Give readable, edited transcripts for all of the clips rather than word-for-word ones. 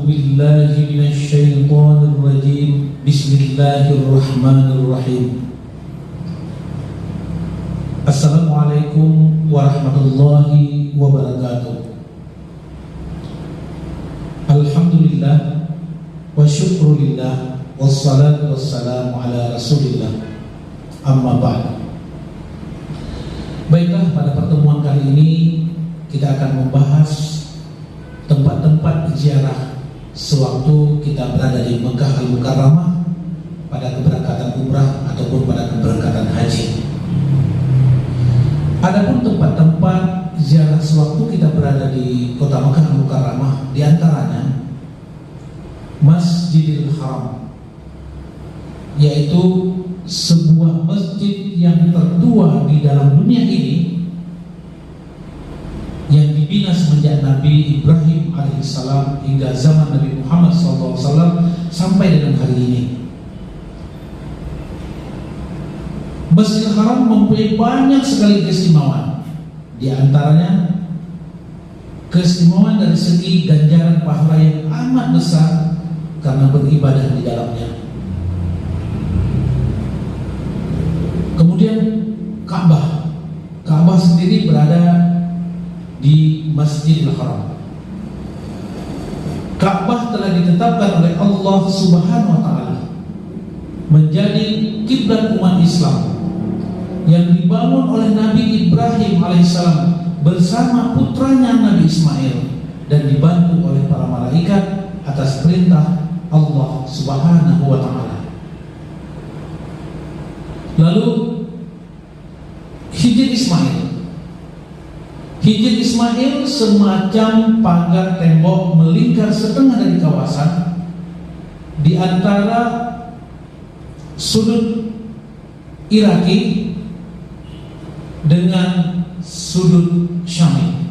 بالله من الشيطان الرجيم بسم الله الرحمن الرحيم Assalamualaikum warahmatullahi wabarakatuh. Alhamdulillah wa syukrulillah wassalatu wassalamu ala rasulillah. Amma ba'd. Baiklah, pada pertemuan kali ini kita akan membahas tempat-tempat ziarah sewaktu kita berada di Mekah Al-Mukarramah pada keberangkatan umrah ataupun pada keberangkatan haji. Adapun tempat-tempat ziarah sewaktu kita berada di kota Mekah Al-Mukarramah, di antaranya Masjidil Haram, yaitu sebuah masjid yang tertua di dalam dunia ini, yang dibina semenjak Nabi Ibrahim alaihissalam hingga zaman Nabi Muhammad SAW sampai dengan hari ini. Masjidil Haram mempunyai banyak sekali keistimewaan. Di antaranya keistimewaan dari segi ganjaran pahala yang amat besar karena beribadah di dalamnya. Kemudian Ka'bah sendiri berada di Masjidil Haram. Ka'bah telah ditetapkan oleh Allah Subhanahu wa taala menjadi kiblat umat Islam yang dibangun oleh Nabi Ibrahim alaihissalam bersama putranya Nabi Ismail dan dibantu oleh para malaikat atas perintah Allah Subhanahu wa taala. Lalu Hijr Ismail semacam pagar tembok melingkar setengah dari kawasan di antara sudut Iraki dengan sudut Syami,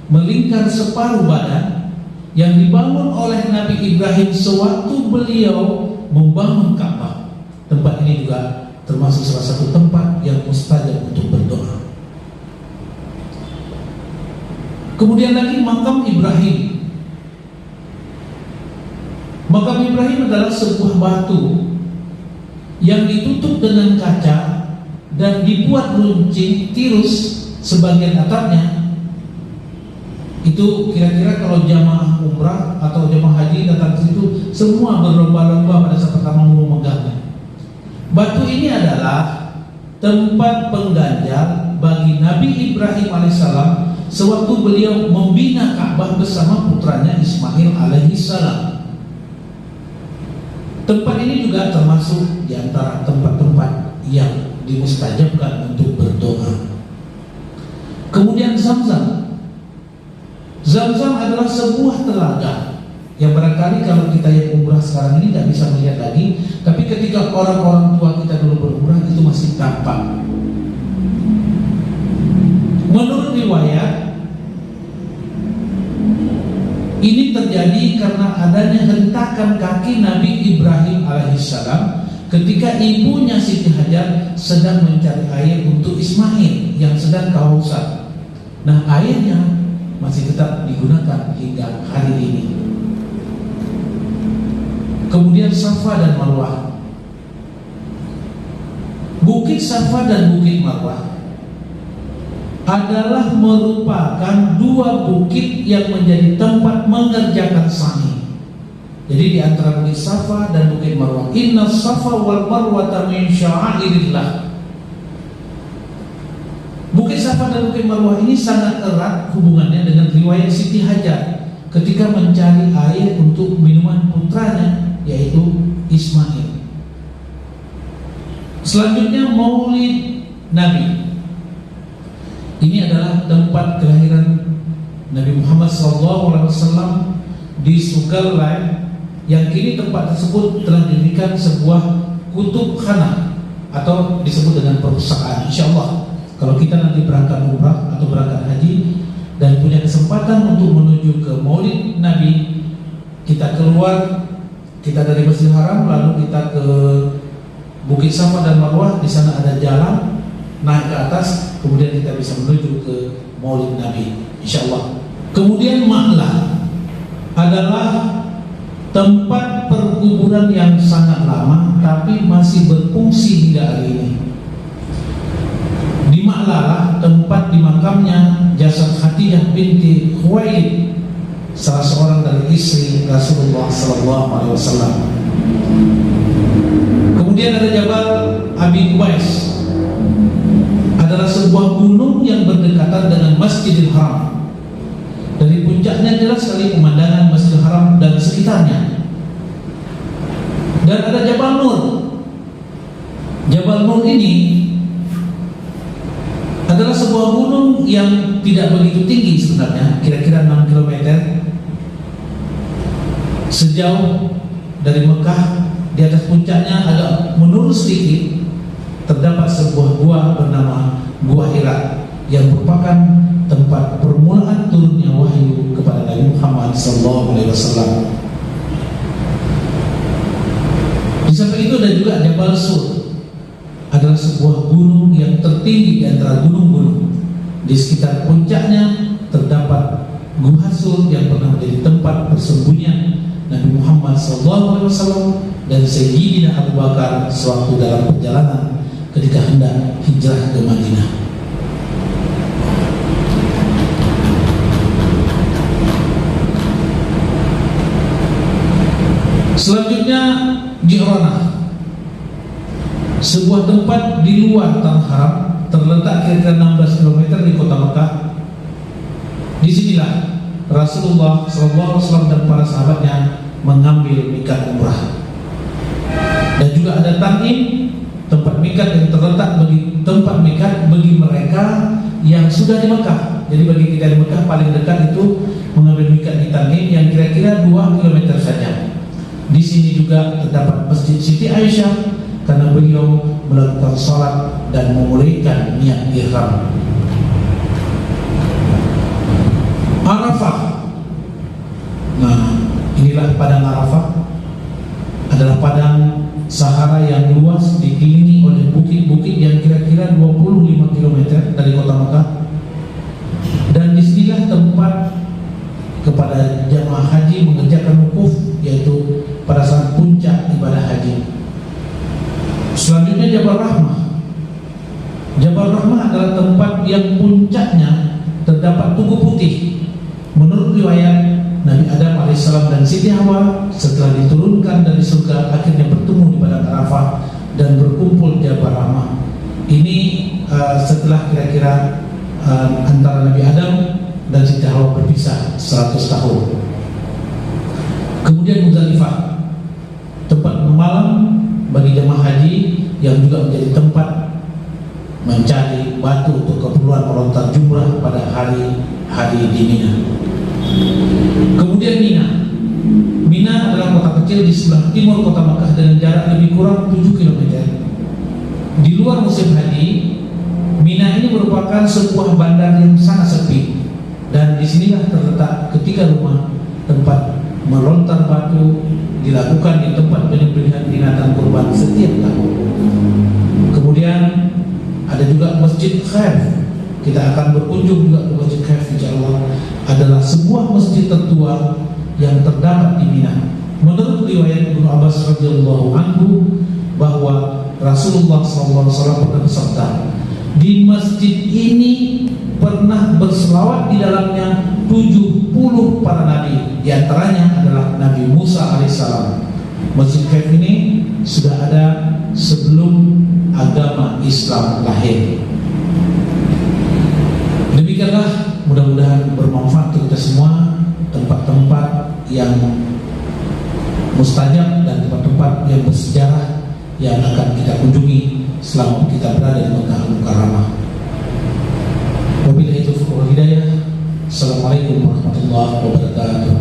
melingkar separuh badan, yang dibangun oleh Nabi Ibrahim sewaktu beliau membangun Ka'bah. Tempat ini juga termasuk salah satu tempat yang mustajab untuk berdoa. Kemudian lagi makam Ibrahim. Makam Ibrahim adalah sebuah batu yang ditutup dengan kaca dan dibuat runcing tirus sebagian atapnya. Itu kira-kira kalau jamaah umrah atau jamaah haji datang ke situ, semua berlomba-lomba pada saat pertama mau memegangnya. Batu ini adalah tempat pengganjal bagi Nabi Ibrahim alaihissalam sewaktu beliau membina Ka'bah bersama putranya Ismail alaihissalam. Tempat ini juga termasuk di antara tempat-tempat yang dimustajabkan untuk berdoa. Kemudian Zamzam adalah sebuah telaga yang barangkali kalau kita yang umrah sekarang ini tidak bisa melihat lagi, tapi ketika orang-orang tua kita dulu berumrah itu masih tampak. Menurut riwayat, ini terjadi karena adanya hentakan kaki Nabi Ibrahim alaihissalam ketika ibunya Siti Hajar sedang mencari air untuk Ismail yang sedang kehausan. Nah, airnya masih tetap digunakan hingga hari ini. Kemudian Safa dan Marwah. Bukit Safa dan Bukit Marwah adalah merupakan dua bukit yang menjadi tempat mengerjakan sa'i. Jadi di antara Bukit Safa dan Bukit Marwah, Inna Safa wal Marwata min sya'airillah. Bukit Safa dan Bukit Marwah ini sangat erat hubungannya dengan riwayat Siti Hajar ketika mencari air untuk minuman putranya, yaitu Ismail. Selanjutnya Maulid Nabi. Ini adalah tempat kelahiran Nabi Muhammad SAW di Sugalai, yang kini tempat tersebut telah didirikan sebuah kutub khana atau disebut dengan perpustakaan. Insyaallah kalau kita nanti berangkat umrah atau berangkat haji dan punya kesempatan untuk menuju ke Maulid Nabi, kita keluar, kita dari Masjidil Haram lalu kita ke Bukit Safa dan Marwah. Di sana ada jalan naik ke atas, kemudian kita bisa menuju ke Maulid Nabi, insyaallah. Kemudian Ma'la adalah tempat perkuburan yang sangat lama tapi masih berfungsi hingga hari ini. Di Ma'lalah, tempat dimakamnya jasad Khadijah binti Khuwailid, salah seorang dari istri Rasulullah SAW. Kemudian ada Jabal Abi Qubais, adalah sebuah gunung yang berdekatan dengan Masjidil Haram. Dari puncaknya jelas sekali pemandangan Masjidil Haram dan sekitarnya. Dan ada Jabal Nur. Jabal Nur ini adalah sebuah gunung yang tidak begitu tinggi sebenarnya, kira-kira 6 km. Sejauh dari Mekah, di atas puncaknya agak menurun sedikit, terdapat sebuah gua bernama Gua Hira yang merupakan tempat permulaan turunnya wahyu kepada Nabi Muhammad SAW. Di samping itu ada juga Jabal Sur, adalah sebuah gunung yang tertinggi di antara gunung-gunung. Di sekitar puncaknya terdapat Gua Sur yang pernah menjadi tempat persembunyian Nabi Muhammad SAW dan Sayyidina Abu Bakar sewaktu dalam perjalanan ketika hendak hijrah ke Madinah. Selanjutnya Ji'ranah, sebuah tempat di luar Tanah Haram, terletak kira-kira 16 km di kota Mekah. Di sinilah Rasulullah SAW dan para sahabatnya mengambil mikat umrah. Dan juga ada Tan'im, tempat mikat yang terletak bagi mereka yang sudah di Mekah. Jadi bagi kita di Mekah paling dekat itu mengambil mikat di Tan'im yang kira-kira 2 km saja. Di sini juga terdapat Masjid Siti Aisyah karena beliau melakukan salat dan memulaikan niat ihram. Arafah. Nah, inilah padang Arafah, adalah padang Sahara yang luas dikelilingi oleh bukit-bukit yang kira-kira 25 km dari kota Mekah. Dan disinilah tempat kepada jamaah haji mengerjakan wukuf, yaitu pada saat puncak ibadah haji. Selanjutnya Jabal Rahmah. Jabal Rahmah adalah tempat yang puncaknya terdapat tugu putih. Menurut riwayat, Nabi Adam alaihissalam dan Siti Hawa setelah diturunkan dari surga akhirnya bertemu di padang Arafah dan berkumpul di Jabal Rahmah. Ini setelah kira-kira antara Nabi Adam dan Siti Hawa berpisah 100 tahun. Kemudian Muzdalifah, tempat bermalam bagi jemaah haji yang juga menjadi tempat mencari batu untuk keperluan melontar jumrah pada hari di Mina. Kemudian Mina adalah kota kecil di sebelah timur kota Makkah dengan jarak lebih kurang 7 km. Di luar musim haji, Mina ini merupakan sebuah bandar yang sangat sepi, dan disinilah terletak ketika rumah tempat melontar batu dilakukan di tempat penyembelihan binatang kurban setiap tahun. Kemudian ada juga Masjid Khaif. Kita akan berkunjung juga ke Masjid Khaif insyaallah. Adalah sebuah masjid tertua yang terdapat di Mina. Menurut riwayat Ibnu Abbas radhiyallahu anhu bahwa Rasulullah SAW pernah bersabda, di masjid ini pernah berselawat di dalamnya 70 para nabi, di antaranya adalah Nabi Musa alaihissalam. Masjid Khaif ini sudah ada sebelum agama Islam lahir. Demikianlah, mudah-mudahan bermanfaat untuk kita semua, tempat-tempat yang mustajab dan tempat-tempat yang bersejarah yang akan kita kunjungi selama kita berada di Mekah Al-Mukarramah. Wabillahi taufiq wal hidayah. Assalamualaikum warahmatullahi wabarakatuh.